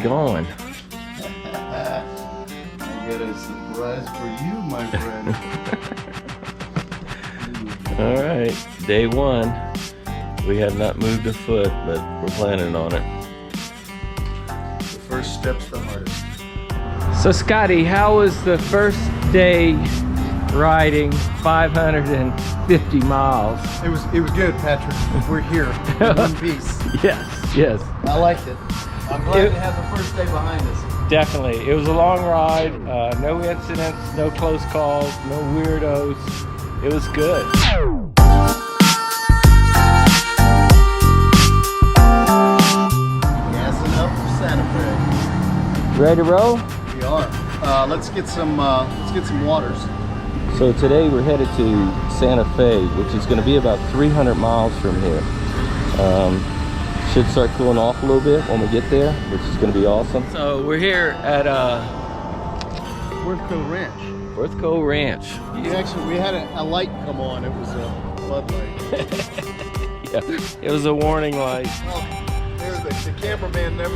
going? I got a surprise for you, my friend. All right, day one. We have not moved a foot, but we're planning on it. The first step's the hardest. So Scotty, how was the first day riding 550 miles? It was good, Patrick. We're here in one piece. Yes. I liked it. I'm glad to have the first day behind us. Definitely. It was a long ride. No incidents, no close calls, no weirdos. It was good. Gassing up for Santa Fe. Ready to roll? We are. Let's get some waters. So today we're headed to Santa Fe, which is going to be about 300 miles from here. Should start cooling off a little bit when we get there, which is going to be awesome. So we're here at Worth Cove Ranch. Worth Cove Ranch. We had a light come on. It was a floodlight. Yeah, it was a warning light. Oh, there's the cameraman never.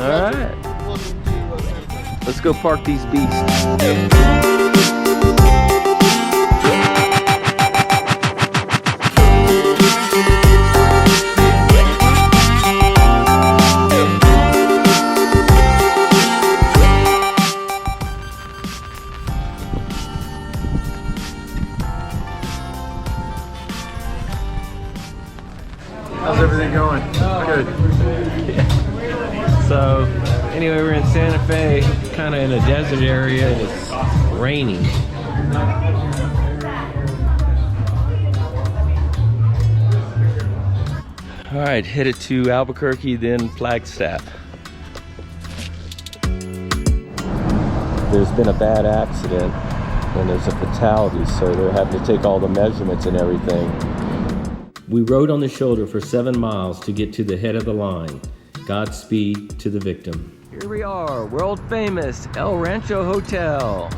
All right, let's go park these beasts. How's everything going? Good. So anyway, we're in Santa Fe, kind of in a desert area, and it's raining. All right, headed to Albuquerque, then Flagstaff. There's been a bad accident and there's a fatality, so they're having to take all the measurements and everything. We rode on the shoulder for 7 miles to get to the head of the line. Godspeed to the victim. Here we are, world famous El Rancho Hotel.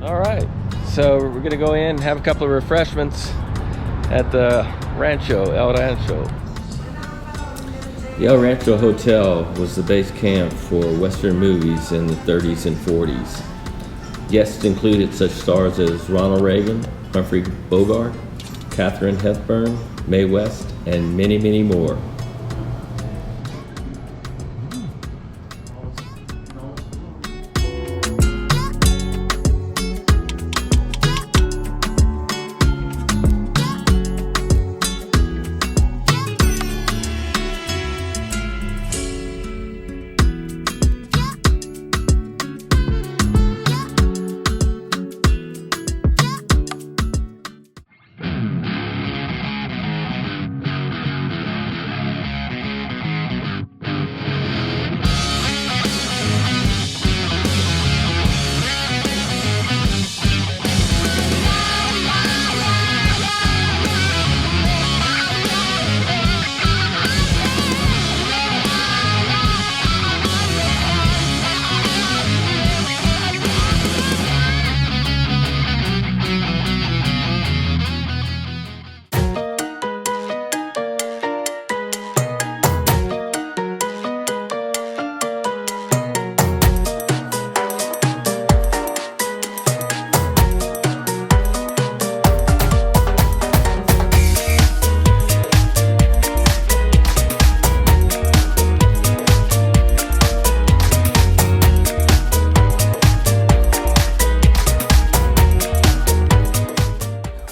All right, so we're gonna go in and have a couple of refreshments at the Rancho, El Rancho. The El Rancho Hotel was the base camp for Western movies in the 30s and 40s. Guests included such stars as Ronald Reagan, Humphrey Bogart, Katharine Hepburn, Mae West, and many, many more.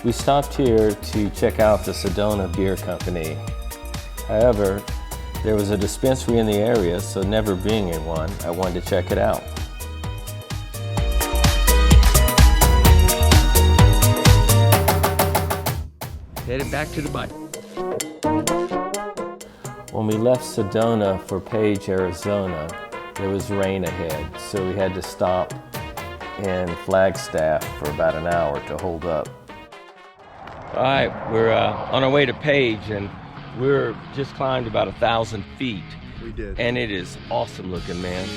We stopped here to check out the Sedona Beer Company. However, there was a dispensary in the area, so never being in one, I wanted to check it out. Headed back to the bike. When we left Sedona for Page, Arizona, there was rain ahead, so we had to stop in Flagstaff for about an hour to hold up. All right, we're on our way to Page, and we're just climbed about 1,000 feet. We did. And it is awesome looking, man.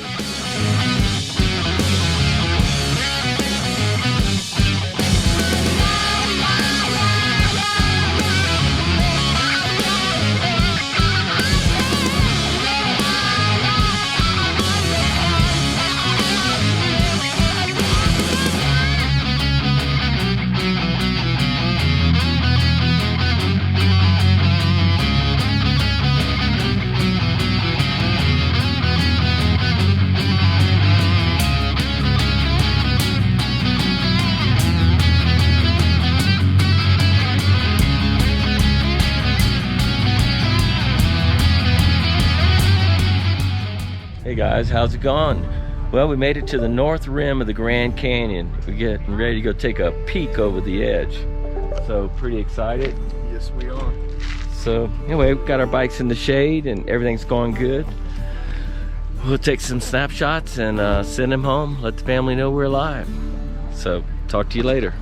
guys, how's it going? Well, we made it to the north rim of the Grand Canyon. We're getting ready to go take a peek over the edge. So pretty excited. Yes, we are. So anyway, we've got our bikes in the shade and everything's going good. We'll take some snapshots and send them home, let the family know we're alive. So talk to you later.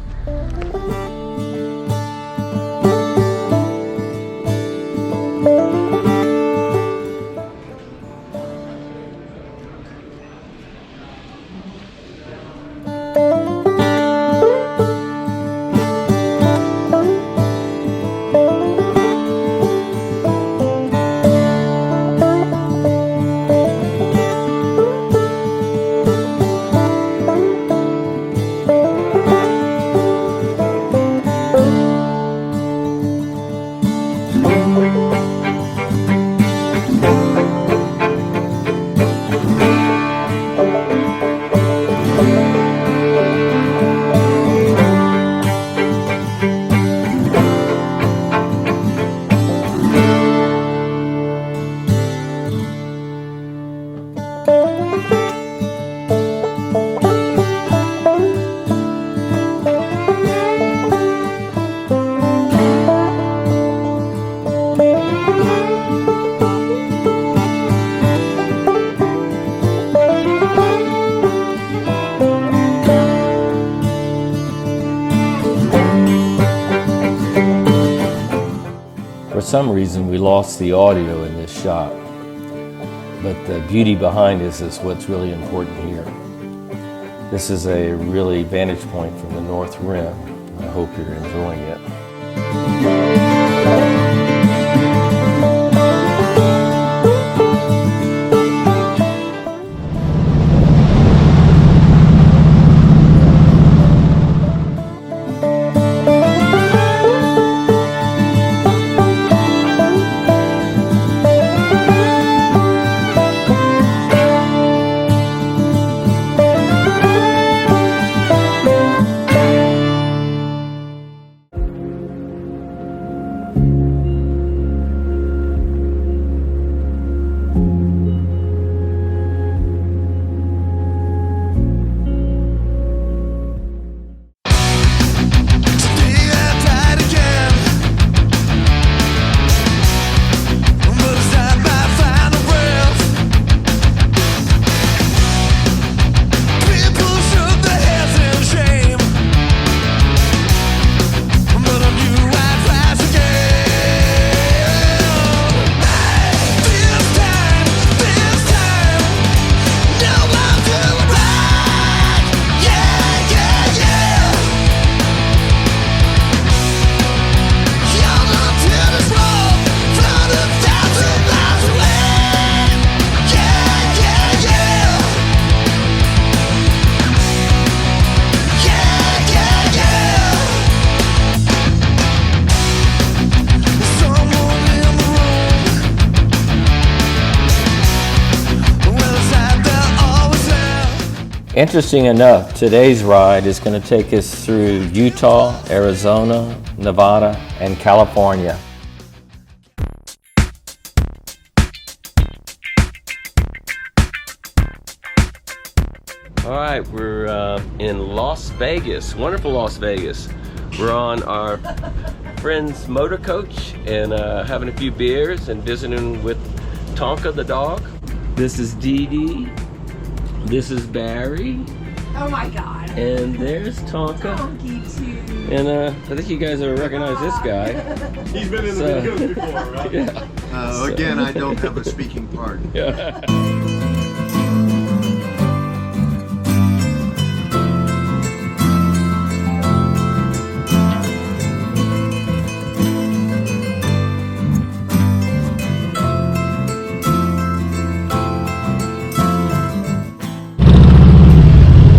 For some reason, we lost the audio in this shot, but the beauty behind this is what's really important here. This is a really vantage point from the North Rim. I hope you're enjoying it. Interesting enough, today's ride is going to take us through Utah, Arizona, Nevada, and California. All right, we're in Las Vegas, wonderful Las Vegas. We're on our friend's motor coach and having a few beers and visiting with Tonka the dog. This is Dee Dee. This is Barry. Oh my God. And there's Tonka. Donkey too. And I think you guys will recognize this guy. He's been in the videos before, right? Yeah. Again, I don't have a speaking part. Yeah.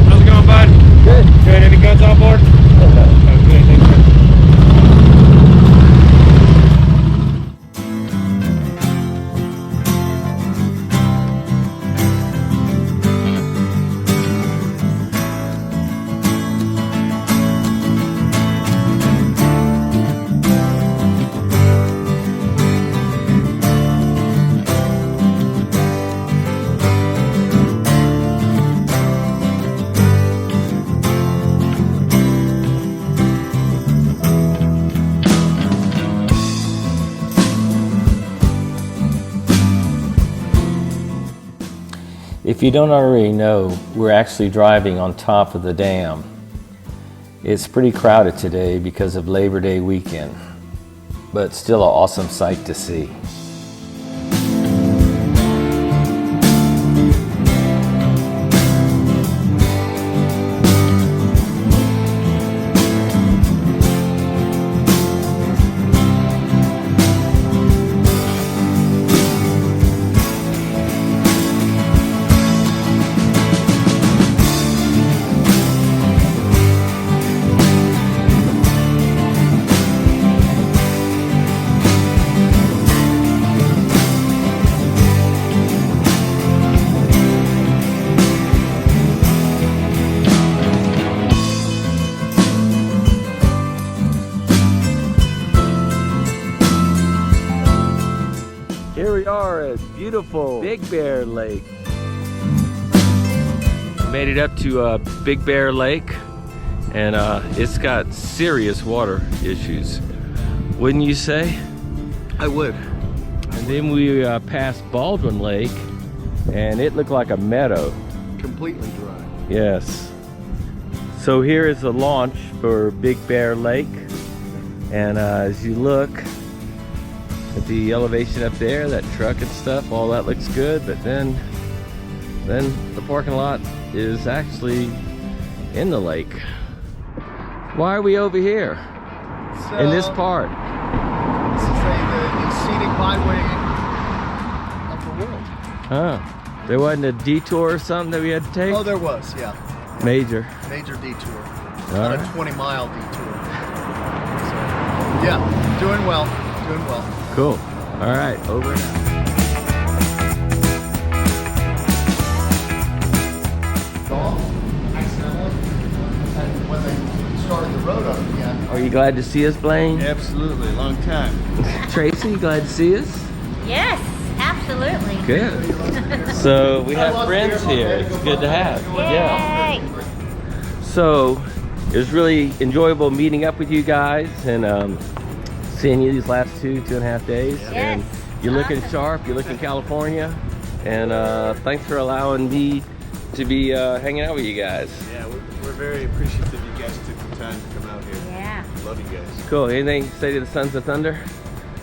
How's it going, bud? Good. Good. Any guns on board? Okay. Okay, thank you. If you don't already know, we're actually driving on top of the dam. It's pretty crowded today because of Labor Day weekend, but still an awesome sight to see. Here we are at beautiful Big Bear Lake. Made it up to Big Bear Lake, and it's got serious water issues. Wouldn't you say? I would. And then we passed Baldwin Lake, and it looked like a meadow. Completely dry. Yes. So here is the launch for Big Bear Lake, and as you look at the elevation up there, that truck and stuff, all that looks good, but then the parking lot is actually in the lake. Why are we over here in this part? This is the scenic byway of the world. Huh? There wasn't a detour or something that we had to take? Oh, there was, yeah. Major Major detour. All About right. a 20-mile detour. So, yeah, doing well. Doing well. Cool. All right, over and out. And when they started the road up again. Are you glad to see us, Blaine? Absolutely, long time. Tracy, you glad to see us? Yes, absolutely. Good. So we have friends here. It's good to have. Yeah. Yay. So it was really enjoyable meeting up with you guys and seeing you these last two and a half days. Yes. And you're looking Awesome. sharp. You're looking California. And thanks for allowing me to be hanging out with you guys. Yeah, we're very appreciative you guys took the time to come out here. Yeah. Love you guys. Cool. Anything to say to the Sons of Thunder?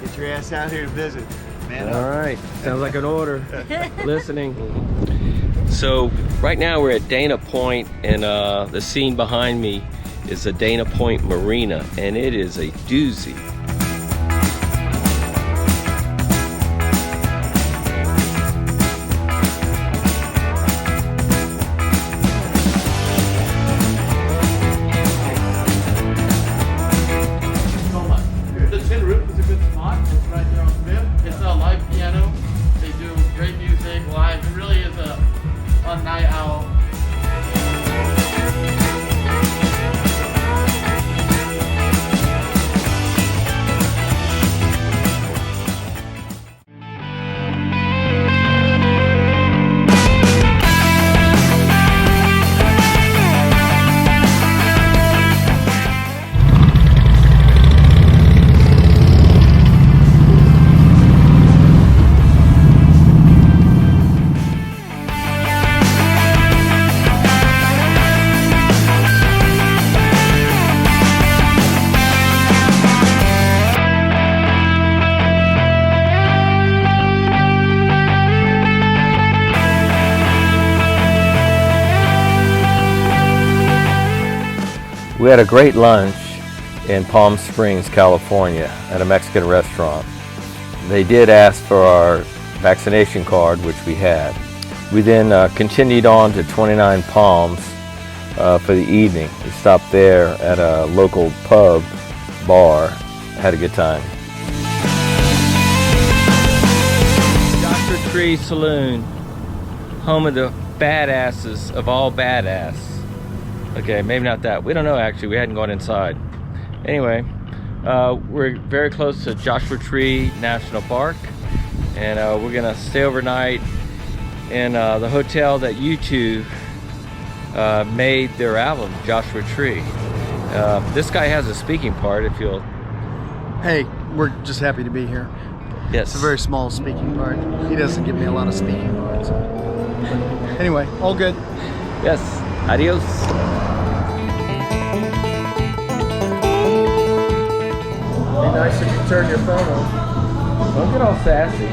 Get your ass out here to visit. Man All up. right. Sounds like an order. Listening. So right now we're at Dana Point, and the scene behind me is the Dana Point Marina, and it is a doozy. The Tin Roof is a good spot. It's right there on Fifth. It's a live piano. They do great music live. It really is a night out. We had a great lunch in Palm Springs, California at a Mexican restaurant. They did ask for our vaccination card, which we had. We then continued on to 29 Palms for the evening. We stopped there at a local pub bar, had a good time. Joshua Tree Saloon, home of the badasses of all badass. Okay, maybe not that. We don't know actually. We hadn't gone inside. Anyway, we're very close to Joshua Tree National Park, and we're gonna stay overnight in the hotel that U2 made their album, Joshua Tree. This guy has a speaking part. If you'll. Hey, we're just happy to be here. Yes. It's a very small speaking part. He doesn't give me a lot of speaking parts. Anyway, all good. Yes. Adios. Be nice if you turn your phone on. Don't get all sassy.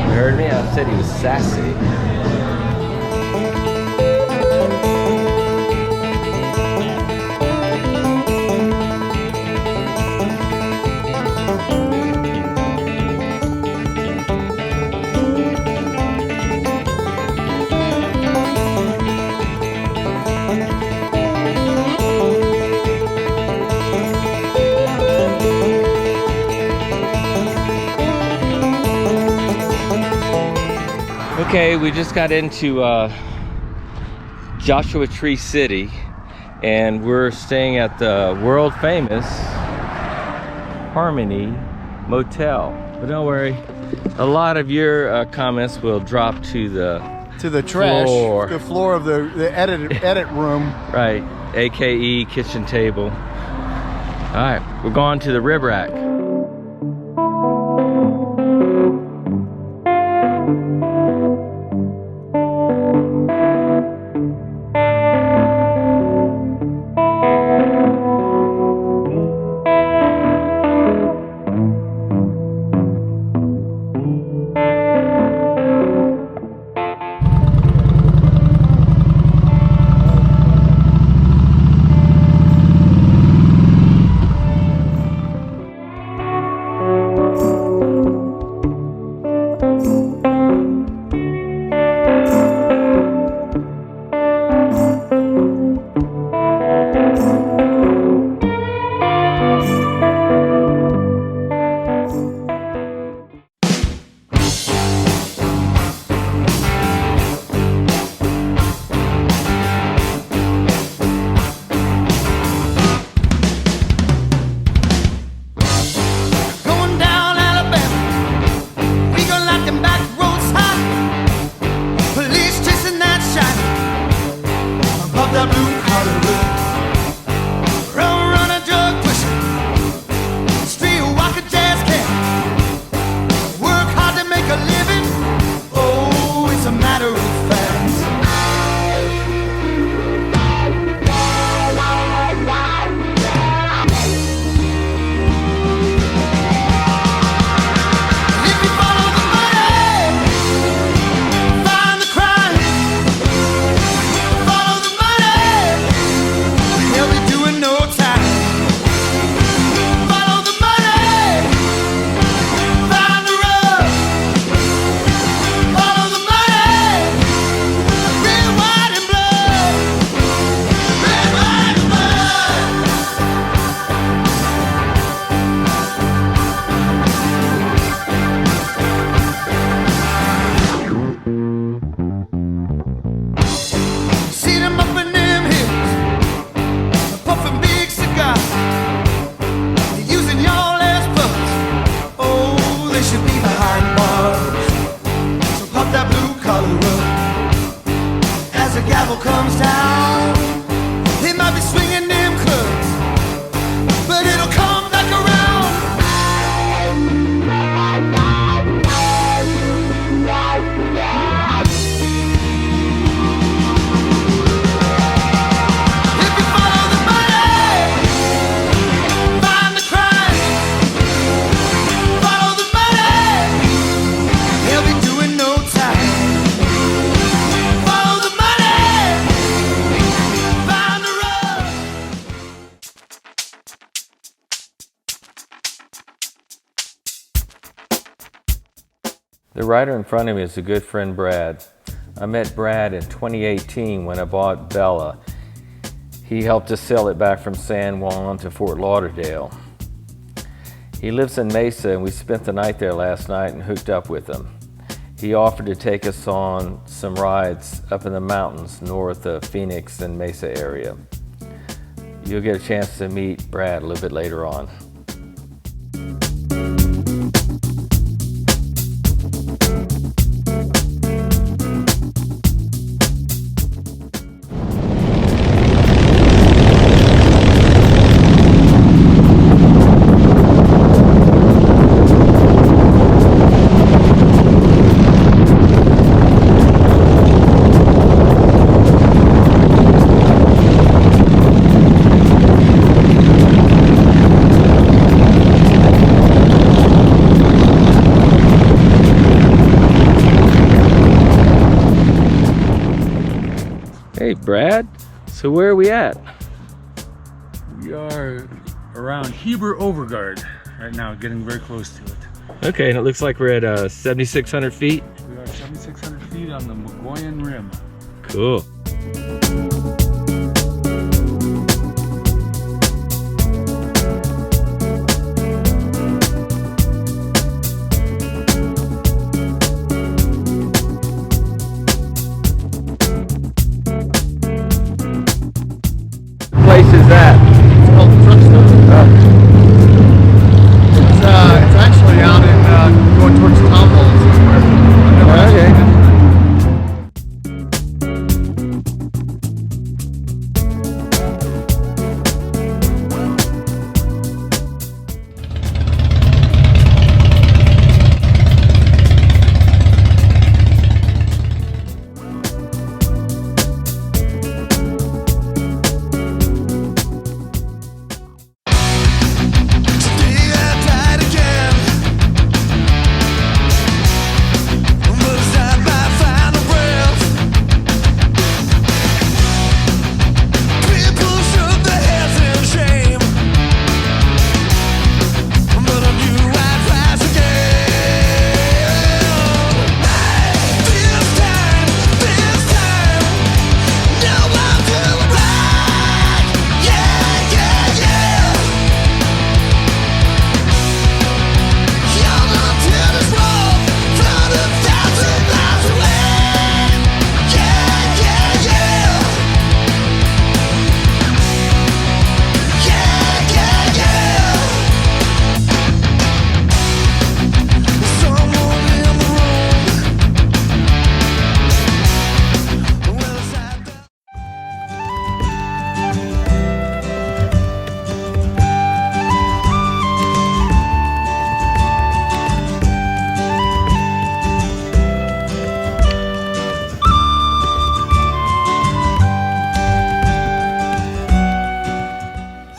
You heard me? I said he was sassy. Okay, we just got into Joshua Tree City, and we're staying at the world famous Harmony Motel. But don't worry, a lot of your comments will drop to the trash, floor. the floor of the edit room. Right, AKE kitchen table. All right, we're going to the rib rack. The writer in front of me is a good friend, Brad. I met Brad in 2018 when I bought Bella. He helped us sell it back from San Juan to Fort Lauderdale. He lives in Mesa, and we spent the night there last night and hooked up with him. He offered to take us on some rides up in the mountains north of Phoenix and Mesa area. You'll get a chance to meet Brad a little bit later on. right, Brad. So where are we at? We are around Heber Overgaard right now, getting very close to it. Okay, and it looks like we're at 7,600 feet. We are 7,600 feet on the McGuigan Rim. Cool. Place is that? It's called Truckstone. It's actually out in going towards Tomball somewhere. I've never actually been there.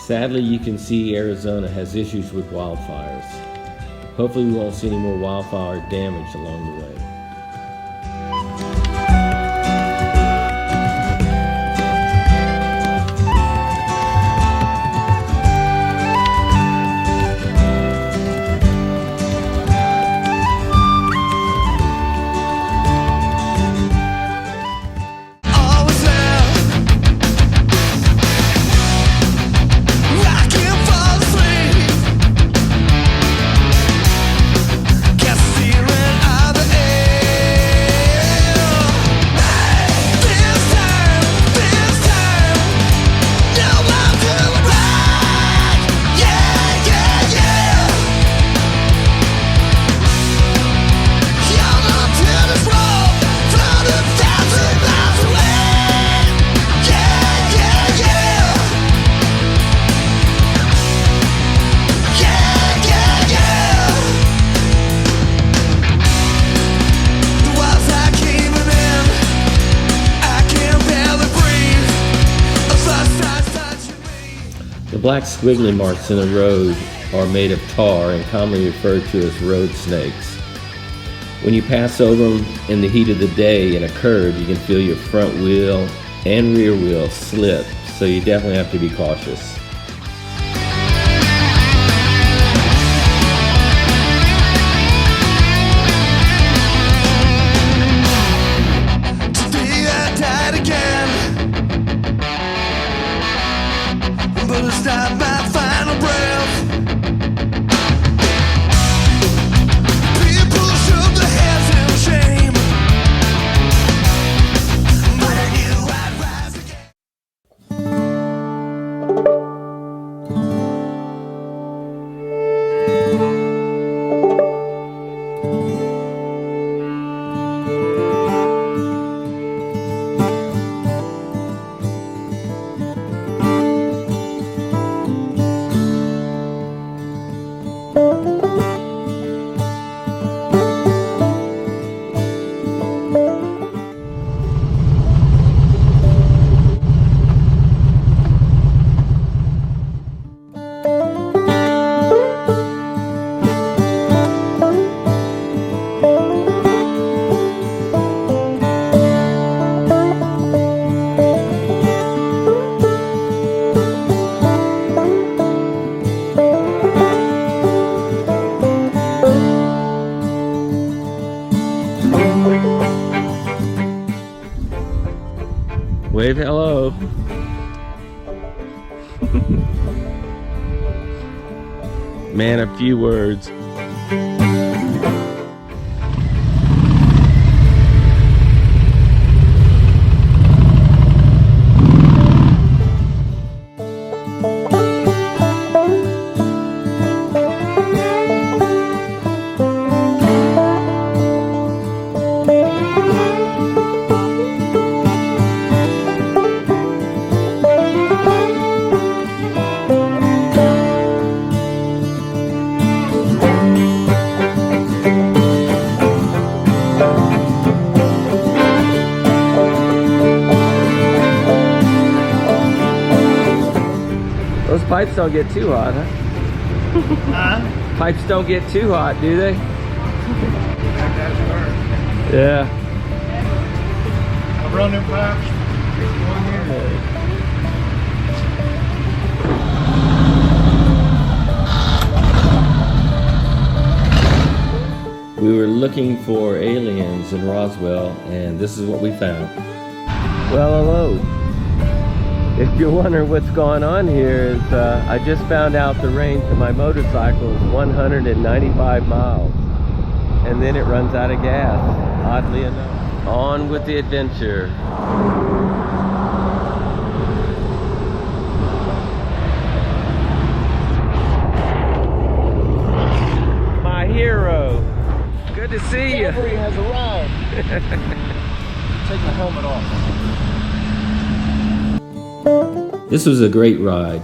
Sadly, you can see Arizona has issues with wildfires. Hopefully we won't see any more wildfire damage along the way. The black squiggly marks in the road are made of tar and commonly referred to as road snakes. When you pass over them in the heat of the day in a curve, you can feel your front wheel and rear wheel slip, so you definitely have to be cautious. Man, a few words. Those pipes don't get too hot, huh? Pipes don't get too hot, do they? Yeah. I've run them pipes for 1 year. We were looking for aliens in Roswell, and this is what we found. Well, hello. If you're wondering what's going on here, is I just found out the range of my motorcycle is 195 miles. And then it runs out of gas, oddly enough. On with the adventure. My hero. Good to see you. Discovery has arrived. Take my helmet off. This was a great ride.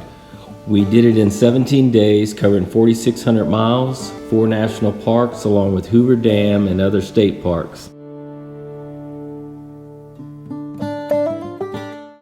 We did it in 17 days, covering 4,600 miles, 4 national parks, along with Hoover Dam and other state parks.